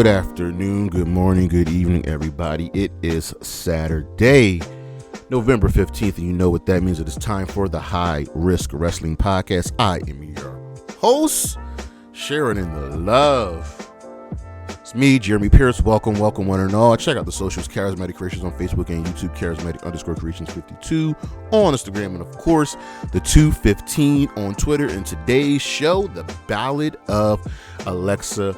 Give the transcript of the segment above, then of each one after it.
Good afternoon, good morning, good evening, everybody. It is Saturday, November 15th, and you know what that means. It is time for the High Risk Wrestling Podcast. I am your host, sharing in the love. It's me, Jeremy Pierce. Welcome one and all. Check out the socials, Charismatic Creations on Facebook and YouTube, Charismatic_Creations52 on Instagram, and of course, the 215 on Twitter. And today's show, the Ballad of Alexa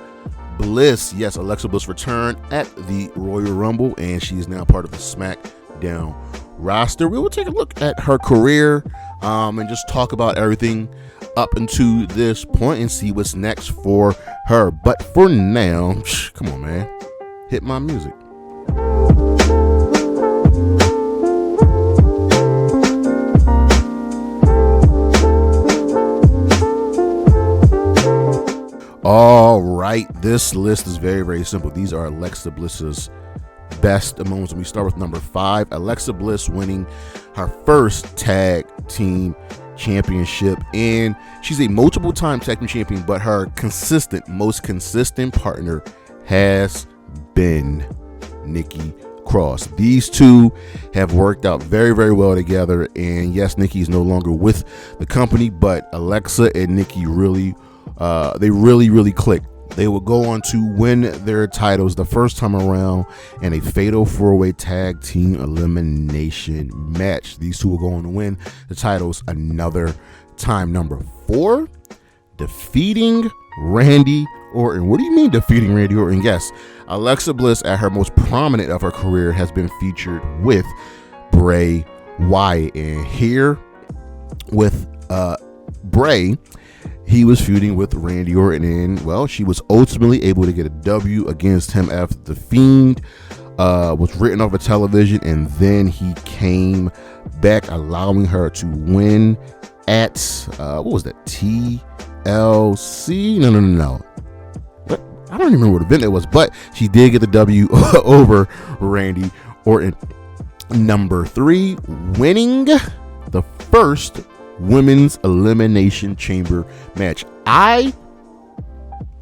Bliss. Yes, Alexa Bliss returned at the Royal Rumble, and she is now part of the SmackDown roster. We will take a look at her career and just talk about everything up until this point and see what's next for her. But for now, come on, man, hit my music. All right, this list is very, very simple. These are Alexa Bliss's best moments. We start with number 5, Alexa Bliss winning her first tag team championship, and she's a multiple time tag team champion, but her most consistent partner has been Nikki Cross. These two have worked out very, very well together, and yes, Nikki is no longer with the company, but Alexa and Nikki really click. They would go on to win their titles the first time around in a fatal 4-way tag team elimination match. These two will go on to win the titles another time. Number 4, defeating Randy Orton. What do you mean defeating Randy Orton? Yes, Alexa Bliss at her most prominent of her career has been featured with Bray Wyatt, and here with Bray, he was feuding with Randy Orton, and well, she was ultimately able to get a W against him after the Fiend was written off of television, and then he came back, allowing her to win at what was that, TLC? No. What? I don't even remember what event it was, but she did get the W over Randy Orton. Number 3, winning the first Women's Elimination Chamber match. I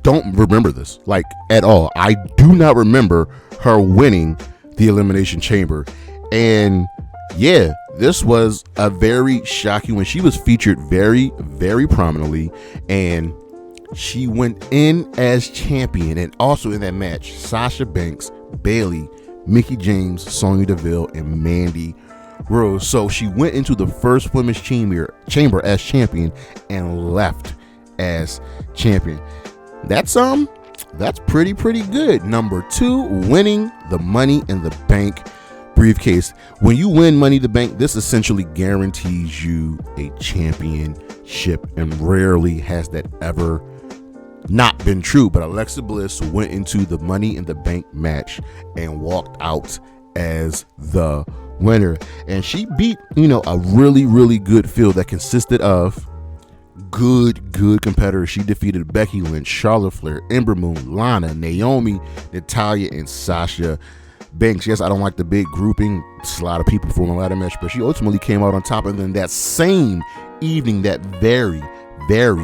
don't remember this, like, at all. I do not remember her winning the Elimination Chamber. And yeah, this was a very shocking when she was featured very, very prominently, and she went in as champion. And also in that match, Sasha Banks, Bayley, Mickie James, Sonya Deville, and Mandy Rose. So she went into the first women's chamber as champion and left as champion. That's pretty good. Number 2, winning the Money in the Bank briefcase. When you win Money in the Bank, this essentially guarantees you a championship, and rarely has that ever not been true. But Alexa Bliss went into the Money in the Bank match and walked out as the winner, and she beat a really good field that consisted of good competitors. She defeated Becky Lynch, Charlotte Flair, Ember Moon, Lana, Naomi, Natalya, and Sasha Banks. Yes, I don't like the big grouping. It's a lot of people from a ladder match, but she ultimately came out on top. And then that same evening, that very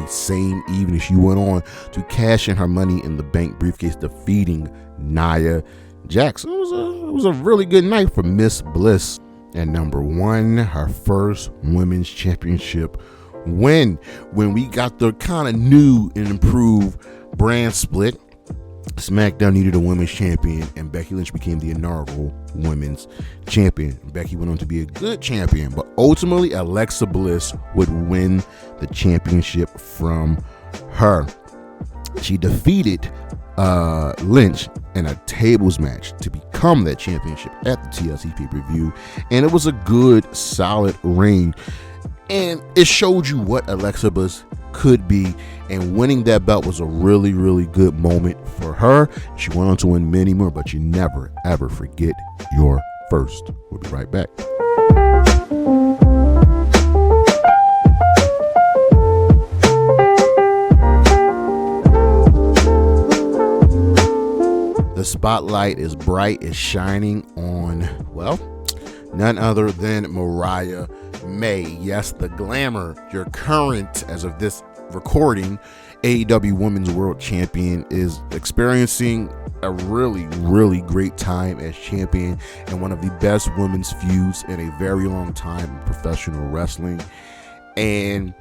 same evening, she went on to cash in her Money in the Bank briefcase, defeating Nia Jax. It was a really good night for Miss Bliss. And number 1, her first women's championship win. When we got the kind of new and improved brand split, SmackDown needed a women's champion, and Becky Lynch became the inaugural women's champion. Becky went on to be a good champion, but ultimately Alexa Bliss would win the championship from her. She defeated Lynch in a tables match to become that championship at the TLC pay-per-view, and it was a good, solid reign, and it showed you what Alexa Bliss could be, and winning that belt was a really good moment for her. She went on to win many more, but you never ever forget your first. We'll be right back. The spotlight is bright, is shining on, well, none other than Mariah May. Yes, the glamour, your current, as of this recording, AEW Women's World Champion is experiencing a really, really great time as champion and one of the best women's feuds in a very long time in professional wrestling. And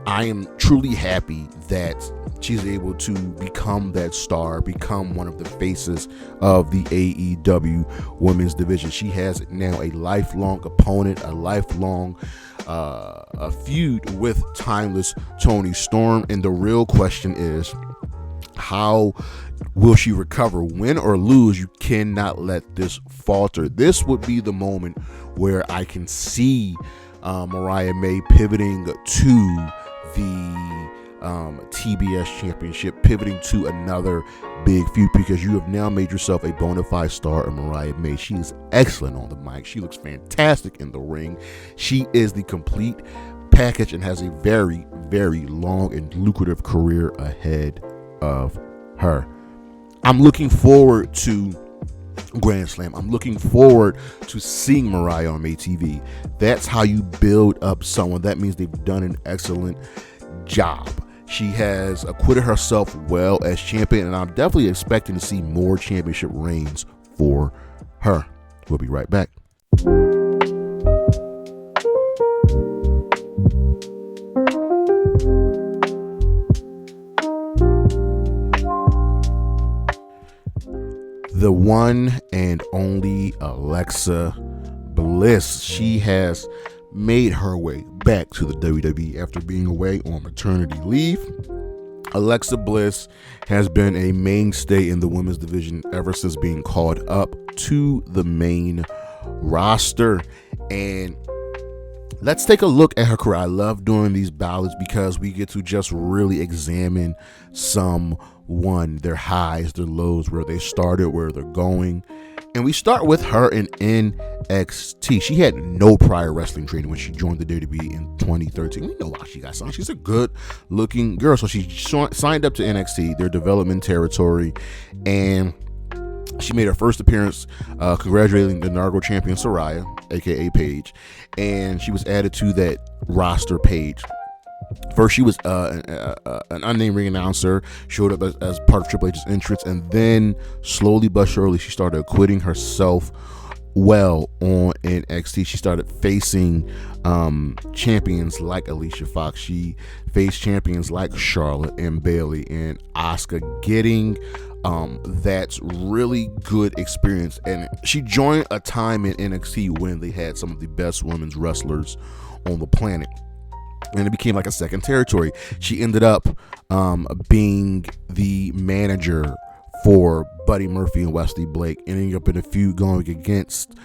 I am truly happy that she's able to become that star, become one of the faces of the AEW women's division. She has now a lifelong opponent, a lifelong a feud with timeless Toni Storm. And the real question is, how will she recover? Win or lose, you cannot let this falter. This would be the moment where I can see Mariah May pivoting to the TBS championship, pivoting to another big feud, because you have now made yourself a bona fide star in Mariah May. She is excellent on the mic. She looks fantastic in the ring. She is the complete package and has a very, very long and lucrative career ahead of her. I'm looking forward to Grand Slam. I'm looking forward to seeing Mariah on May TV. That's how you build up someone. That means they've done an excellent job. She has acquitted herself well as champion, and I'm definitely expecting to see more championship reigns for her. We'll be right back. The one and only Alexa Bliss. She has made her way back to the WWE after being away on maternity leave. Alexa Bliss has been a mainstay in the women's division ever since being called up to the main roster. And let's take a look at her career. I love doing these ballads because we get to just really examine someone, their highs, their lows, where they started, where they're going. And we start with her in NXT. She had no prior wrestling training when she joined the WWE in 2013. We know why she got signed. She's a good-looking girl. So she signed up to NXT, their development territory, and she made her first appearance congratulating the inaugural champion, Saraya, a.k.a. Paige, and she was added to that roster page. First, she was an unnamed ring announcer, showed up as part of Triple H's entrance, and then slowly but surely, she started acquitting herself well on NXT. She started facing champions like Alicia Fox. She faced champions like Charlotte and Bayley and Asuka, getting that's really good experience. And she joined a time in NXT when they had some of the best women's wrestlers on the planet, and it became like a second territory. She ended up being the manager for Buddy Murphy and Wesley Blake, ending up in a feud going against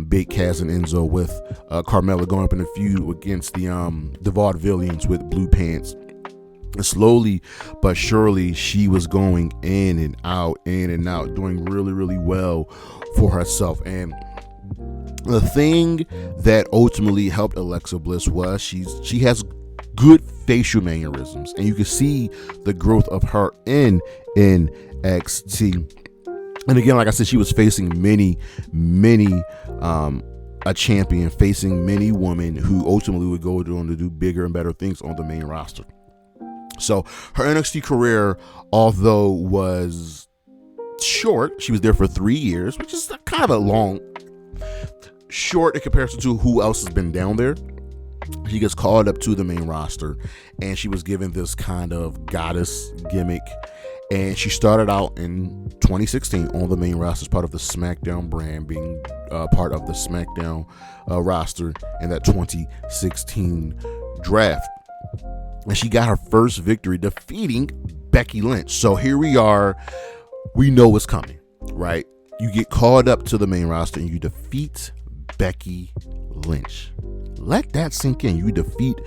Big Cass and Enzo, with Carmella going up in a feud against the Vaudevillians with Blue Pants. And slowly but surely, she was going in and out, doing really, really well for herself. And the thing that ultimately helped Alexa Bliss was she has good facial mannerisms, and you can see the growth of her in NXT. And again, like I said, she was facing many a champion, facing many women who ultimately would go on to do bigger and better things on the main roster. So her NXT career, although was short, she was there for 3 years, which is kind of short in comparison to who else has been down there. She gets called up to the main roster, and she was given this kind of goddess gimmick. And she started out in 2016 on the main roster as part of the SmackDown brand, being part of the SmackDown roster in that 2016 draft. And she got her first victory defeating Becky Lynch. So here we are. We know what's coming, right? You get called up to the main roster and you defeat Becky Lynch. Let that sink in. You defeat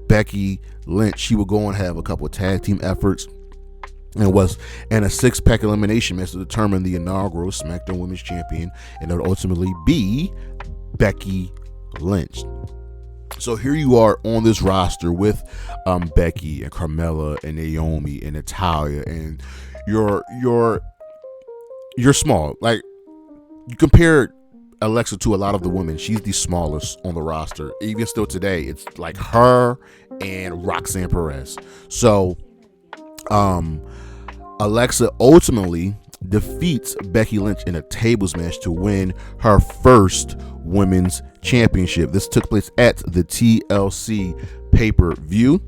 Becky Lynch. She will go and have a couple of tag team efforts, and was in a 6-pack elimination match to determine the inaugural SmackDown Women's Champion, and it would ultimately be Becky Lynch. So here you are on this roster with Becky and Carmella and Naomi and Natalya, and you're small. Like, you compare Alexa to a lot of the women, she's the smallest on the roster. Even still today, it's like her and Roxanne Perez. So Um, Alexa ultimately defeats Becky Lynch in a tables match to win her first women's championship. This took place at the TLC pay-per-view.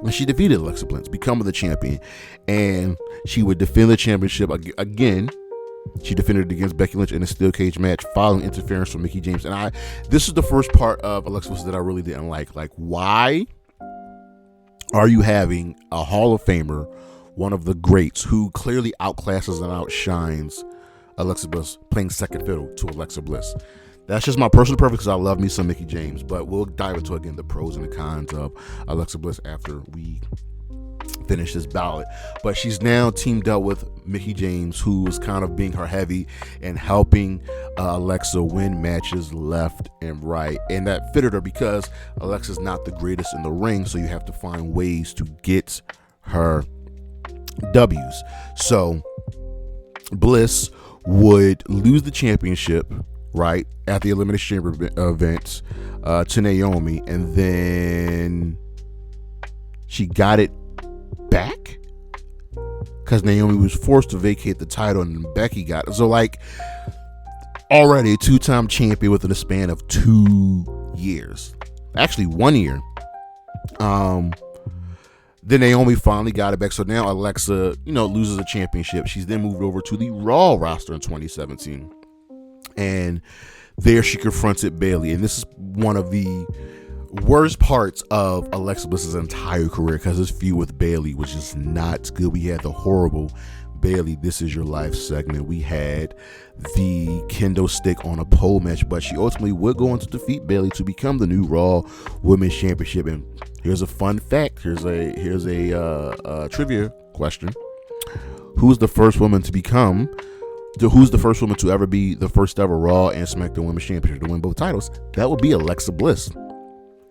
And she defeated Alexa Bliss, becoming the champion. And she would defend the championship again. She defended it against Becky Lynch in a steel cage match following interference from Mickie James. And this is the first part of Alexa Bliss that I really didn't like. Like, why are you having a Hall of Famer, one of the greats, who clearly outclasses and outshines Alexa Bliss, playing second fiddle to Alexa Bliss? That's just my personal preference because I love me some Mickie James. But we'll dive into, again, the pros and the cons of Alexa Bliss after we finish this ballot. But she's now teamed up with Mickie James, who is kind of being her heavy and helping Alexa win matches left and right. And that fitted her because Alexa's not the greatest in the ring, so you have to find ways to get her W's. So Bliss would lose the championship, right, at the Elimination Chamber event to Naomi, and then she got it back because Naomi was forced to vacate the title and Becky got it. So, like, already a two-time champion within a span of 2 years. Actually, 1 year. Then Naomi finally got it back. So now Alexa, loses a championship. She's then moved over to the Raw roster in 2017. And there she confronted Bayley. And this is one of the worst parts of Alexa Bliss's entire career because this feud with Bayley was just not good. We had the horrible Bayley This Is Your Life segment. We had the kendo stick on a pole match, but she ultimately would go on to defeat Bayley to become the new Raw Women's Championship. And here's a fun fact. Here's a trivia question. Who's the first woman to ever be the first ever Raw and SmackDown Women's Championship to win both titles? That would be Alexa Bliss.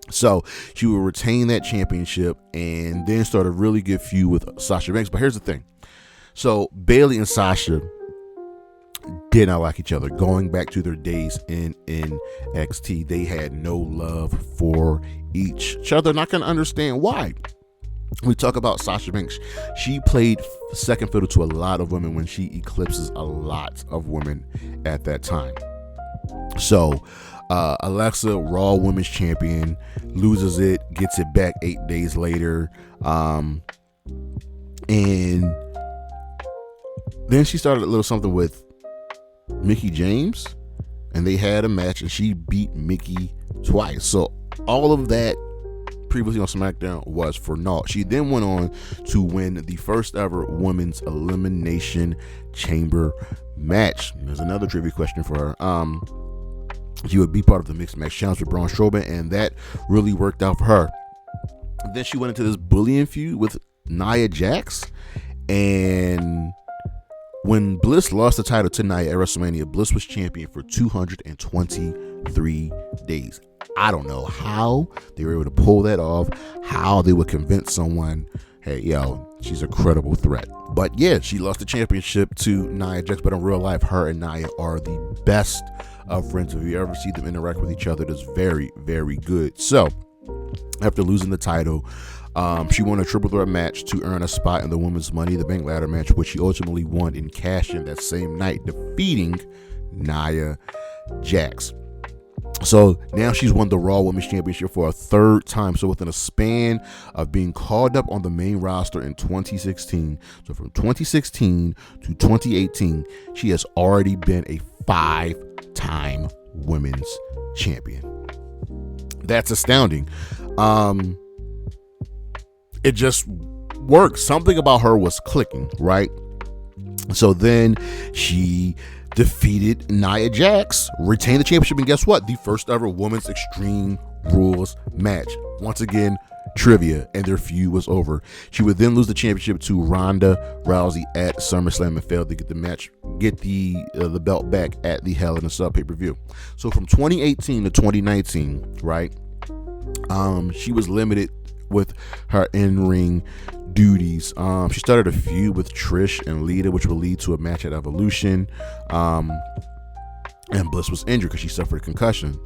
So she would retain that championship and then start a really good feud with Sasha Banks. But here's the thing. So Bayley and Sasha did not like each other. Going back to their days in NXT, they had no love for each other. And I can understand why. We talk about Sasha Banks. She played second fiddle to a lot of women when she eclipses a lot of women at that time. So Alexa, Raw Women's Champion, loses it, gets it back 8 days later. And then she started a little something with Mickie James, and they had a match, and she beat Mickie twice. So all of that previously on SmackDown was for naught. She then went on to win the first ever Women's Elimination Chamber match. There's another trivia question for her. She would be part of the Mixed Match Challenge with Braun Strowman, and that really worked out for her. And then she went into this bullying feud with Nia Jax, and when Bliss lost the title to Nia at WrestleMania, Bliss was champion for 223 days. I don't know how they were able to pull that off, how they would convince someone, hey, she's a credible threat. But yeah, she lost the championship to Nia Jax, but in real life, her and Nia are the best of friends. If you ever see them interact with each other, it's very, very good. So after losing the title, she won a triple threat match to earn a spot in the Women's Money in the Bank ladder match, which she ultimately won and cashed in that same night, defeating Nia Jax. So now she's won the Raw Women's Championship for a third time. So within a span of being called up on the main roster in 2016, so from 2016 to 2018, she has already been a 5-time women's champion. That's astounding. It just worked. Something about her was clicking, right? So then she defeated Nia Jax, retained the championship, and guess what? The first ever Women's Extreme Rules match. Once again, trivia, and their feud was over. She would then lose the championship to Ronda Rousey at SummerSlam and failed to get the belt back at the Hell in a Cell pay-per-view. So from 2018 to 2019, right? She was limited with her in-ring duties. She started a feud with Trish and Lita, which will lead to a match at Evolution. And Bliss was injured because she suffered a concussion.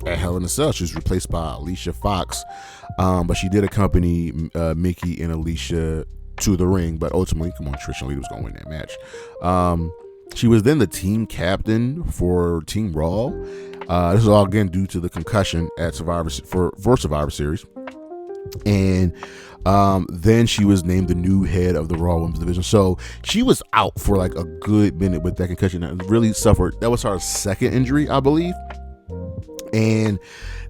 at Hell in a Cell. She was replaced by Alicia Fox, but she did accompany Mickey and Alicia to the ring. But ultimately, come on, Trish and Lita was going to win that match. She was then the team captain for Team Raw. This is all again due to the concussion at Survivor Series. And then she was named the new head of the Raw Women's Division. So she was out for like a good minute with that concussion and really suffered. That was her second injury, I believe. And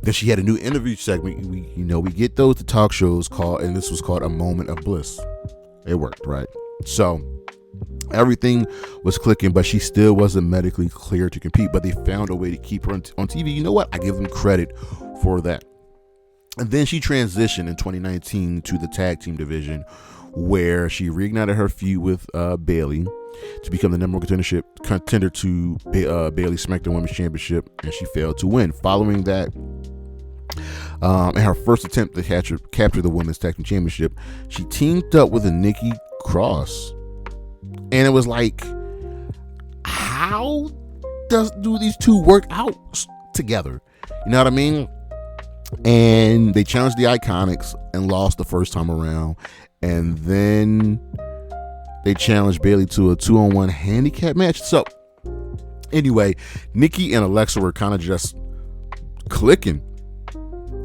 then she had a new interview segment. We get those to talk shows called, and this was called A Moment of Bliss. It worked, right? So everything was clicking, but she still wasn't medically cleared to compete. But they found a way to keep her on TV. You know what? I give them credit for that. And then she transitioned in 2019 to the tag team division, where she reignited her feud with Bayley to become the number one contender to Bayley's SmackDown Women's Championship, and she failed to win. Following that, in her first attempt to capture the Women's Tag Team Championship, she teamed up with a Nikki Cross. And it was like, how do these two work out together? You know what I mean? And they challenged the Iconics and lost the first time around. And then they challenged Bayley to a 2-on-1 handicap match. So anyway, Nikki and Alexa were kind of just clicking.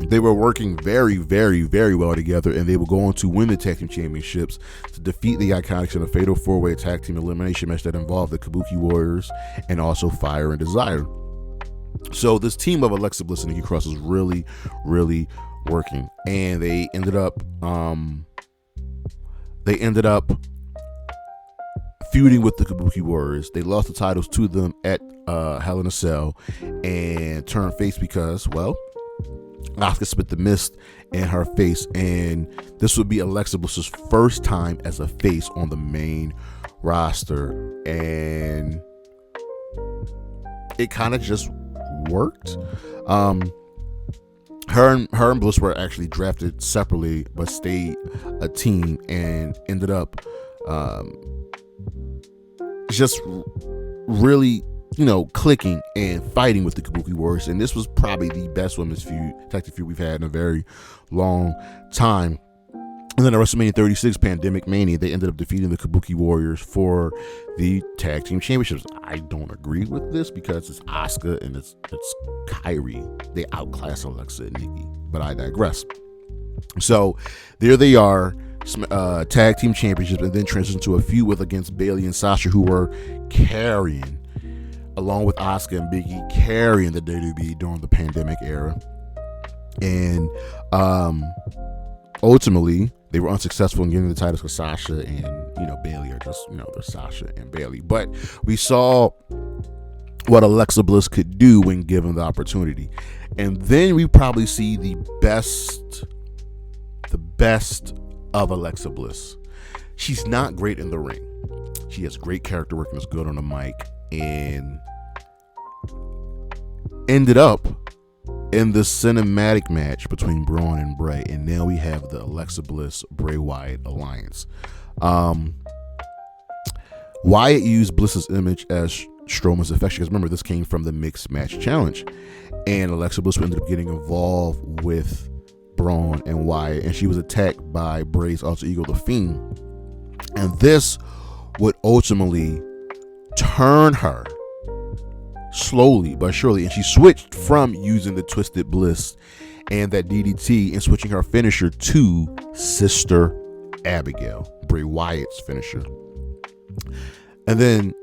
They were working very, very, very well together, and they would go on to win the tag team championships to defeat the Iconics in a fatal 4-way tag team elimination match that involved the Kabuki Warriors and also Fire and Desire. So this team of Alexa Bliss and Nikki Cross was really, really working, and they ended up feuding with the Kabuki Warriors. They lost the titles to them at Hell in a Cell and turned face because, well, Asuka spit the mist in her face, and this would be Alexa Bliss's first time as a face on the main roster, and it kind of just worked. Her and Bliss were actually drafted separately, but stayed a team and ended up just really, clicking and fighting with the Kabuki Warriors. And this was probably the best women's tag team feud we've had in a very long time. And then at WrestleMania 36 Pandemic Mania, they ended up defeating the Kabuki Warriors for the tag team championships. I don't agree with this because it's Asuka and it's Kyrie. They outclass Alexa and Nikki, but I digress. So there they are, tag team championships, and then transition to a feud against Bayley and Sasha, who were carrying, along with Asuka and Big E, carrying the WWE during the pandemic era. And ultimately, they were unsuccessful in getting the titles for Sasha and, Bayley are just, they're Sasha and Bayley. But we saw what Alexa Bliss could do when given the opportunity. And then we probably see the best of Alexa Bliss. She's not great in the ring. She has great character work and is good on the mic, and ended up in the cinematic match between Braun and Bray, and now we have the Alexa Bliss Bray Wyatt alliance. Wyatt used Bliss's image as Strowman's affection, because remember, this came from the mixed match challenge, and Alexa Bliss ended up getting involved with Braun and Wyatt, and she was attacked by Bray's alter ego, The Fiend, and this would ultimately turn her slowly but surely, and she switched from using the Twisted Bliss and that DDT and switching her finisher to Sister Abigail, Bray Wyatt's finisher. And then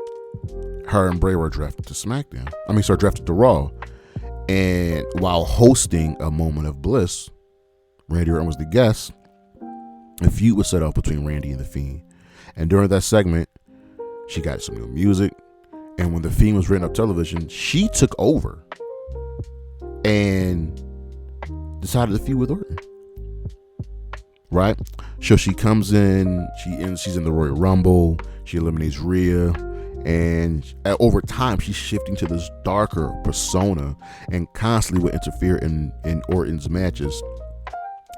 her and Bray were drafted to drafted to Raw, and while hosting A Moment of Bliss, Randy Orton was the guest. A feud was set up between Randy and The Fiend, and during that segment, she got some new music. And when The Fiend was written up television, she took over and decided to feud with Orton. Right? So she comes in, she's in the Royal Rumble, she eliminates Rhea, and over time she's shifting to this darker persona and constantly would interfere in Orton's matches.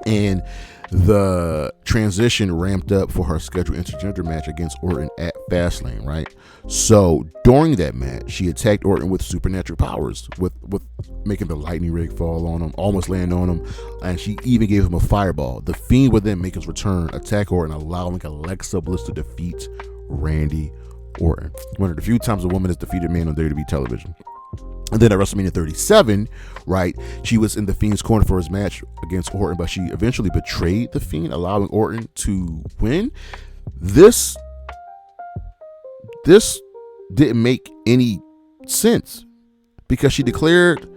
And the transition ramped up for her scheduled intergender match against Orton at Fastlane, right? So during that match, she attacked Orton with supernatural powers, with making the lightning rig fall on him, almost land on him, and she even gave him a fireball. The Fiend would then make his return, attack Orton, allowing Alexa Bliss to defeat Randy Orton. One of the few times a woman has defeated a man on WWE television. And then at WrestleMania 37, right, she was in the Fiend's corner for his match against Orton, but she eventually betrayed the Fiend, allowing Orton to win. This didn't make any sense because she declared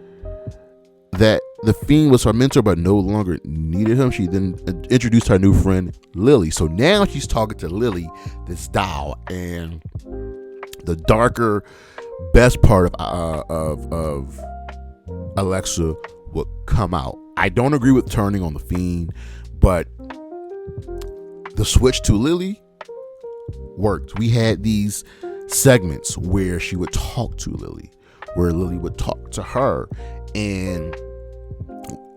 that the Fiend was her mentor but no longer needed him. She then introduced her new friend, Lilly. So now she's talking to Lilly, this doll, and the darker, best part of Alexa would come out. I don't agree with turning on the Fiend, but the switch to Lilly worked. We had these segments where she would talk to Lilly, where Lilly would talk to her. And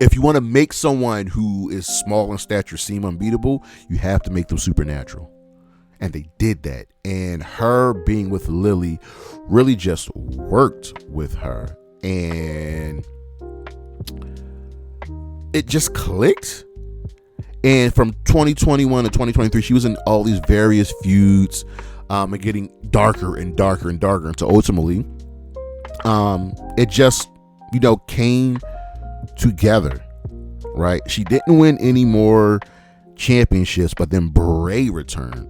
if you want to make someone who is small in stature seem unbeatable, you have to make them supernatural. And they did that. And her being with Lilly really just worked with her. And it just clicked. And from 2021 to 2023, she was in all these various feuds, and getting darker and darker and darker until ultimately, it just, came together, right? She didn't win any more championships, but then Bray returned.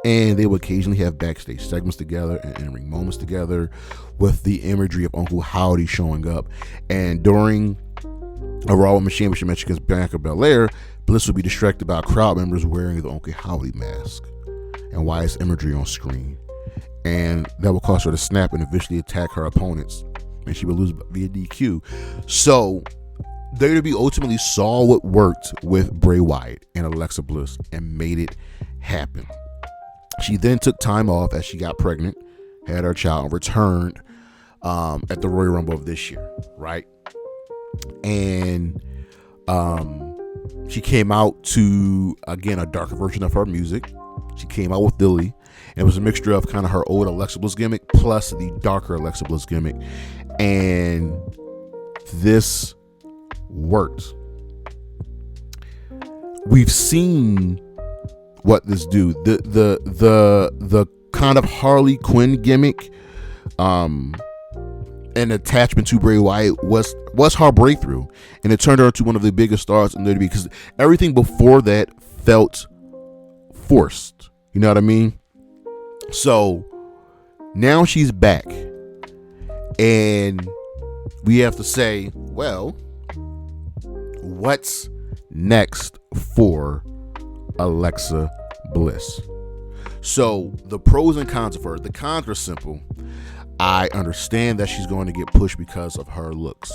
And they would occasionally have backstage segments together and in-ring moments together with the imagery of Uncle Howdy showing up. And during a Raw Women's Championship match against Bianca Belair, Bliss would be distracted by crowd members wearing the Uncle Howdy mask and Wyatt's imagery on screen. And that would cause her to snap and eventually attack her opponents. And she would lose via DQ. So WWE ultimately saw what worked with Bray Wyatt and Alexa Bliss and made it happen. She then took time off as she got pregnant, had her child, and returned at the Royal Rumble of this year, right? And she came out to, again, a darker version of her music. She came out with Lilly. It was a mixture of kind of her old Alexa Bliss gimmick plus the darker Alexa Bliss gimmick. And this worked. We've seen what this do. The kind of Harley Quinn gimmick, and attachment to Bray Wyatt was her breakthrough, and it turned her into one of the biggest stars in WWE because everything before that felt forced. You know what I mean? So now she's back, and we have to say, well, what's next for Alexa Bliss? So the pros and cons of her. The cons are simple. I understand that she's going to get pushed because of her looks.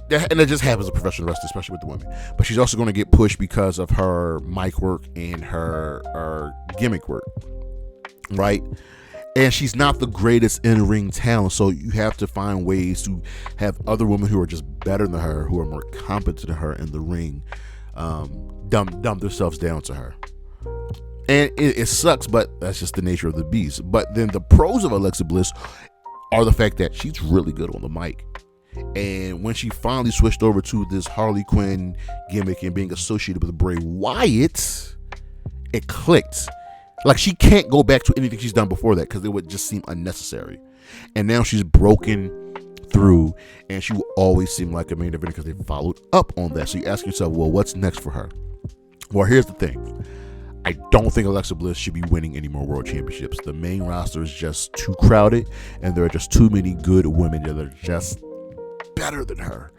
And it just happens as a professional wrestler, especially with the women. But she's also going to get pushed because of her mic work and her gimmick work, right? And she's not the greatest in-ring talent, so you have to find ways to have other women who are just better than her, who are more competent than her in the ring, dumb themselves down to her. And it sucks, but that's just the nature of the beast. But then the pros of Alexa Bliss are the fact that she's really good on the mic. And when she finally switched over to this Harley Quinn gimmick and being associated with Bray Wyatt, it clicked. Like, she can't go back to anything she's done before that because it would just seem unnecessary. And now she's broken through, and she will always seem like a main eventer because they followed up on that. So you ask yourself, well, what's next for her? Well, here's the thing. I don't think Alexa Bliss should be winning any more world championships. The main roster is just too crowded, and there are just too many good women that are just better than her.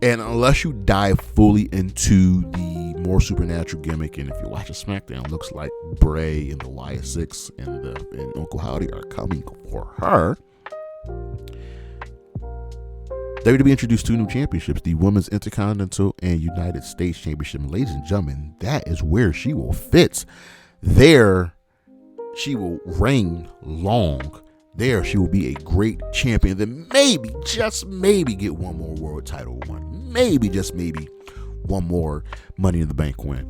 And unless you dive fully into the more supernatural gimmick, and if you watch a SmackDown, it looks like Bray and the Wyatt Six and Uncle Howdy are coming for her. WWE introduced two new championships, the Women's Intercontinental and United States Championship. Ladies and gentlemen, that is where she will fit. There, she will reign long. There, she will be a great champion. Then maybe, just maybe, get one more world title run. Maybe, just maybe, one more Money in the Bank win.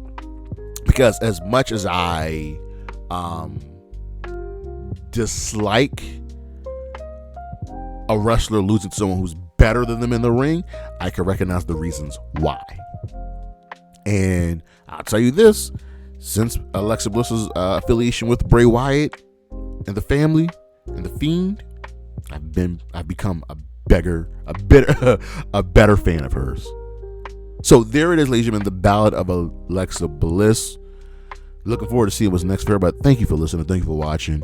Because as much as I dislike a wrestler losing to someone who's better than them in the ring, I can recognize the reasons why. And I'll tell you this, since Alexa Bliss's affiliation with Bray Wyatt and the family and the Fiend, I've become a better fan of hers. So there it is, ladies and gentlemen, the Ballad of Alexa Bliss. Looking forward to seeing what's next for her, but thank you for listening. Thank you for watching.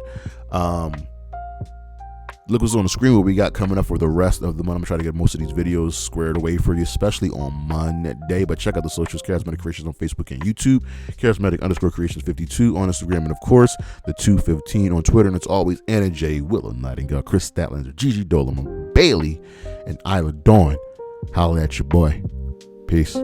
Look what's on the screen, what we got coming up for the rest of the month. I'm trying to get most of these videos squared away for you, especially on Monday. But check out the socials, Charismatic Creations on Facebook and YouTube, Charismatic_Creations52 on Instagram, and of course, the 215 on Twitter. And it's always Anna J, Willow Nightingale, Chris Statlander, Gigi Dolan, Bailey, and Isla Dawn. Holla at your boy. Peace.